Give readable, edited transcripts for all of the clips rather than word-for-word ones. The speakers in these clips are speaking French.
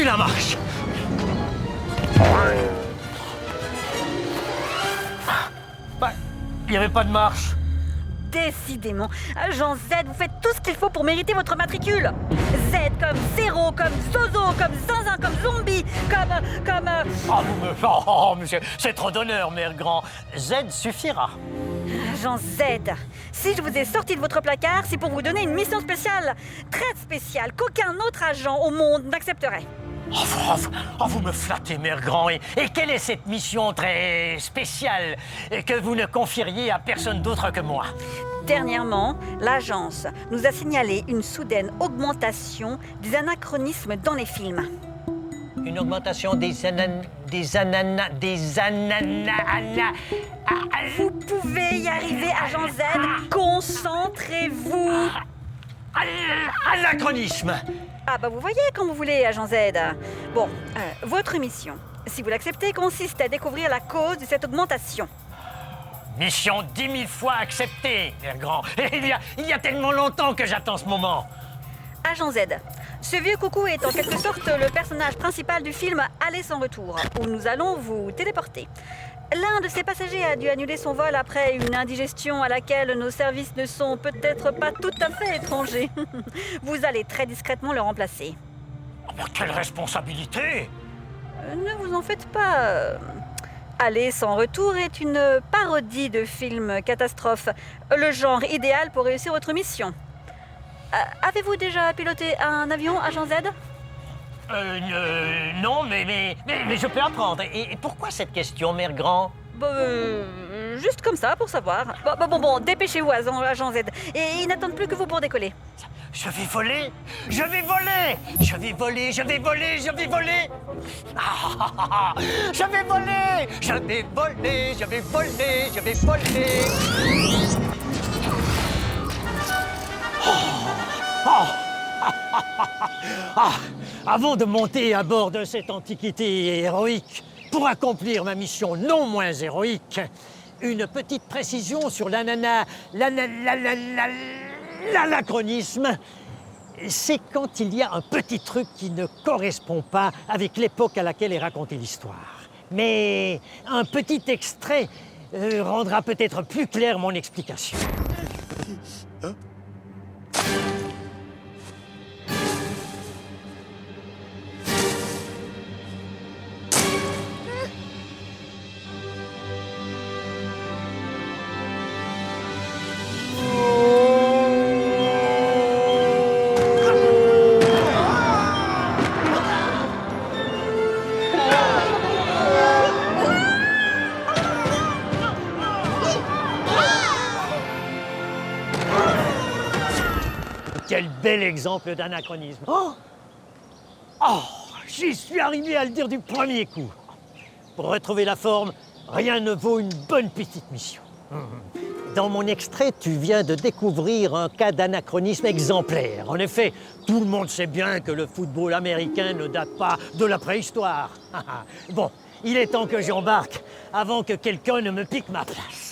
Tendu la marche. Bah, il n'y avait pas de marche. Décidément, agent Z, vous faites tout ce qu'il faut pour mériter votre matricule. Z comme zéro, comme zozo, comme zinzin, comme zombie, comme... Oh, vous me... Oh, monsieur, c'est trop d'honneur, mère grand. Z suffira. Agent Z, si je vous ai sorti de votre placard, c'est pour vous donner une mission spéciale, très spéciale, qu'aucun autre agent au monde n'accepterait. Vous me flattez, mère grand. Et quelle est cette mission très spéciale que vous ne confieriez à personne d'autre que moi? Dernièrement, l'agence nous a signalé une soudaine augmentation des anachronismes dans les films. Une augmentation des ananas... Vous pouvez y arriver, agent Z. Concentrez-vous. Anachronisme. Ah bah vous voyez quand vous voulez, agent Z. Bon, votre mission, si vous l'acceptez, consiste à découvrir la cause de cette augmentation. Mission 10 000 fois acceptée, mère grand. Il y a tellement longtemps que j'attends ce moment. Agent Z, ce vieux coucou est en quelque sorte le personnage principal du film Aller sans retour, où nous allons vous téléporter. L'un de ses passagers a dû annuler son vol après une indigestion à laquelle nos services ne sont peut-être pas tout à fait étrangers. Vous allez très discrètement le remplacer. Oh, mais quelle responsabilité! Ne vous en faites pas. Aller sans retour est une parodie de film catastrophe, le genre idéal pour réussir votre mission. Avez-vous déjà piloté un avion, agent Z? Non, mais je peux apprendre. Et pourquoi cette question, mère grand? Juste comme ça, pour savoir. Bon, dépêchez-vous, agent Z. Et ils n'attendent plus que vous pour décoller. Je vais voler! Je vais voler! Je vais voler! Je vais voler! Je vais voler! Je vais voler! Je vais voler! Je vais voler! Je vais voler! Avant de monter à bord de cette antiquité héroïque, pour accomplir ma mission non moins héroïque, une petite précision sur l'anachronisme. C'est quand il y a un petit truc qui ne correspond pas avec l'époque à laquelle est racontée l'histoire. Mais un petit extrait rendra peut-être plus claire mon explication. Hein? Quel bel exemple d'anachronisme. Oh, j'y suis arrivé à le dire du premier coup. Pour retrouver la forme, rien ne vaut une bonne petite mission. Dans mon extrait, tu viens de découvrir un cas d'anachronisme exemplaire. En effet, tout le monde sait bien que le football américain ne date pas de la préhistoire. Bon, il est temps que j'embarque avant que quelqu'un ne me pique ma place.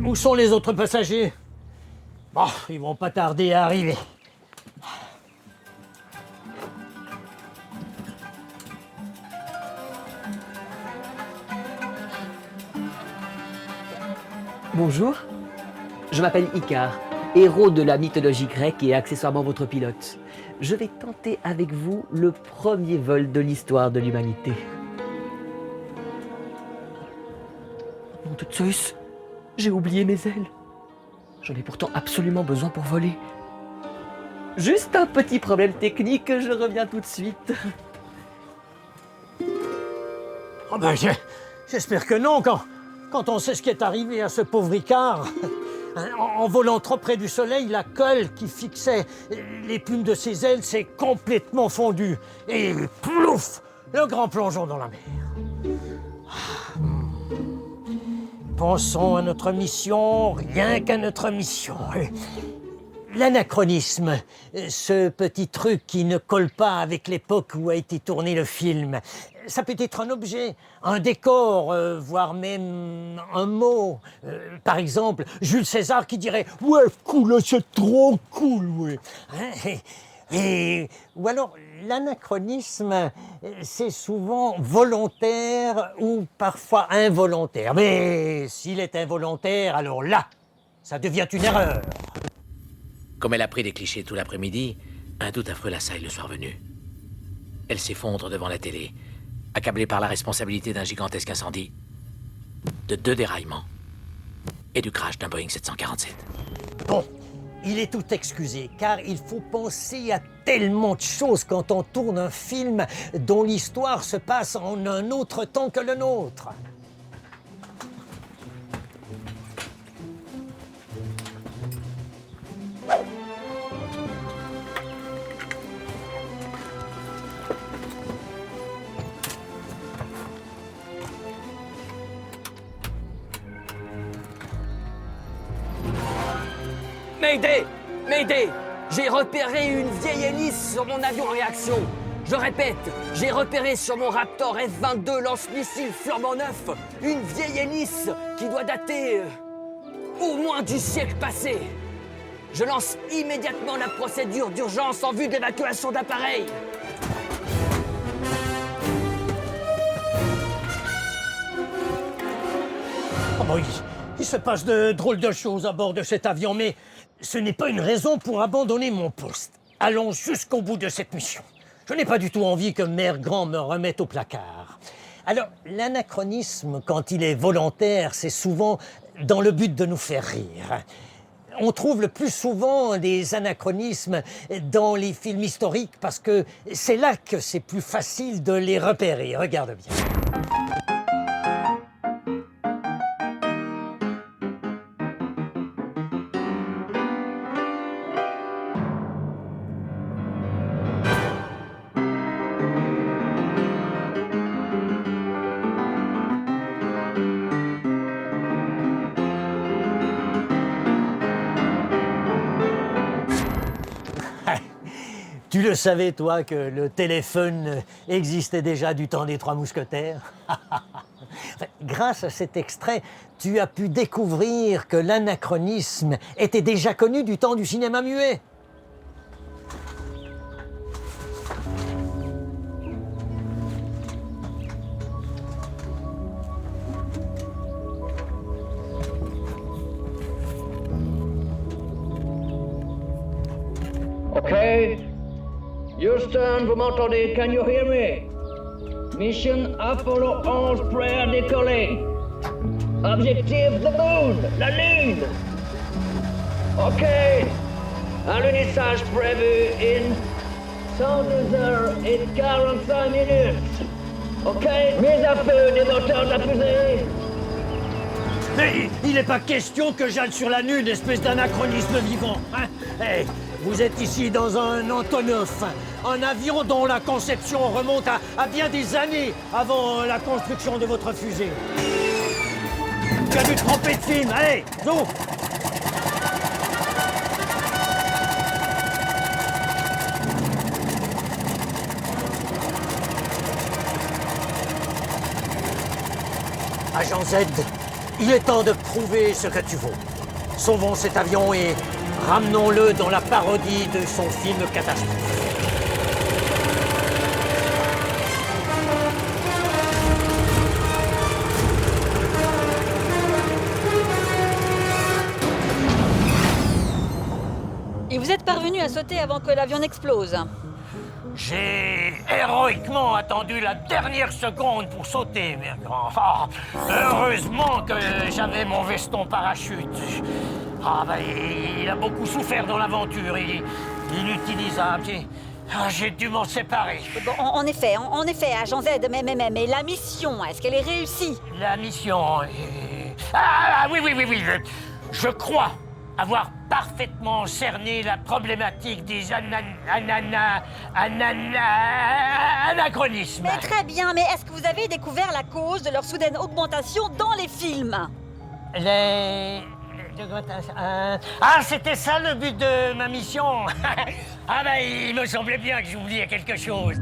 Où sont les autres passagers? Bon, ils vont pas tarder à arriver. Bonjour, je m'appelle Icare, héros de la mythologie grecque et accessoirement votre pilote. Je vais tenter avec vous le premier vol de l'histoire de l'humanité. Mon Dieu de Zeus, j'ai oublié mes ailes. J'en ai pourtant absolument besoin pour voler. Juste un petit problème technique, je reviens tout de suite. Oh ben, j'espère que non, quand on sait ce qui est arrivé à ce pauvre Icare. En volant trop près du soleil, la colle qui fixait les plumes de ses ailes s'est complètement fondue. Et plouf, le grand plongeon dans la mer. Pensons à notre mission, rien qu'à notre mission. l'anachronisme, ce petit truc qui ne colle pas avec l'époque où a été tourné le film, ça peut être un objet, un décor, voire même un mot. Par exemple, Jules César qui dirait « Ouais, cool, c'est trop cool, ouais. Hein, ou alors, l'anachronisme, c'est souvent volontaire ou parfois involontaire. Mais s'il est involontaire, alors là, ça devient une erreur. Comme elle a pris des clichés tout l'après-midi, un doute affreux l'assaille le soir venu. Elle s'effondre devant la télé, accablée par la responsabilité d'un gigantesque incendie, de 2 déraillements et du crash d'un Boeing 747. Bon, il est tout excusé, car il faut penser à tellement de choses quand on tourne un film dont l'histoire se passe en un autre temps que le nôtre. Mayday! Mayday! J'ai repéré une vieille hélice sur mon avion en réaction. Je répète, j'ai repéré sur mon Raptor F-22 lance-missile flambant neuf une vieille hélice qui doit dater au moins du siècle passé. Je lance immédiatement la procédure d'urgence en vue de l'évacuation d'appareil. Oh bon, il se passe de drôles de choses à bord de cet avion, mais ce n'est pas une raison pour abandonner mon poste. Allons jusqu'au bout de cette mission. Je n'ai pas du tout envie que Mère Grand me remette au placard. Alors, l'anachronisme, quand il est volontaire, c'est souvent dans le but de nous faire rire. On trouve le plus souvent des anachronismes dans les films historiques parce que c'est là que c'est plus facile de les repérer. Regarde bien. Tu le savais, toi, que le téléphone existait déjà du temps des Trois Mousquetaires? Grâce à cet extrait, tu as pu découvrir que l'anachronisme était déjà connu du temps du cinéma muet. Okay. Houston, vous m'entendez? Can you hear me? Mission Apollo 11 prêt à décoller. Objectif the moon, la lune. OK. Un lunissage prévu in 102 heures et 45 minutes. OK. Mise à feu des moteurs de la fusée. Mais il n'est pas question que j'aille sur la Lune, espèce d'anachronisme vivant. Hein? Hey, vous êtes ici dans un Antonov, un avion dont la conception remonte à bien des années avant la construction de votre fusée. Tu as dû te tromper de film. Allez, zou! Agent Z, il est temps de prouver ce que tu vaux. Sauvons cet avion et ramenons-le dans la parodie de son film catastrophe. Et vous êtes parvenu à sauter avant que l'avion n'explose. J'ai héroïquement attendu la dernière seconde pour sauter, Mère Grand. Ah, heureusement que j'avais mon veston parachute. Ah, ben, il a beaucoup souffert dans l'aventure. Il est inutilisable. J'ai dû m'en séparer. Bon, en effet, agent Z, mais la mission, est-ce qu'elle est réussie? La mission Ah, oui. Je crois avoir parfaitement cerné la problématique des anachronismes. Mais très bien, mais est-ce que vous avez découvert la cause de leur soudaine augmentation dans les films? Ah, c'était ça le but de ma mission. Ah ben, il me semblait bien que j'oubliais quelque chose.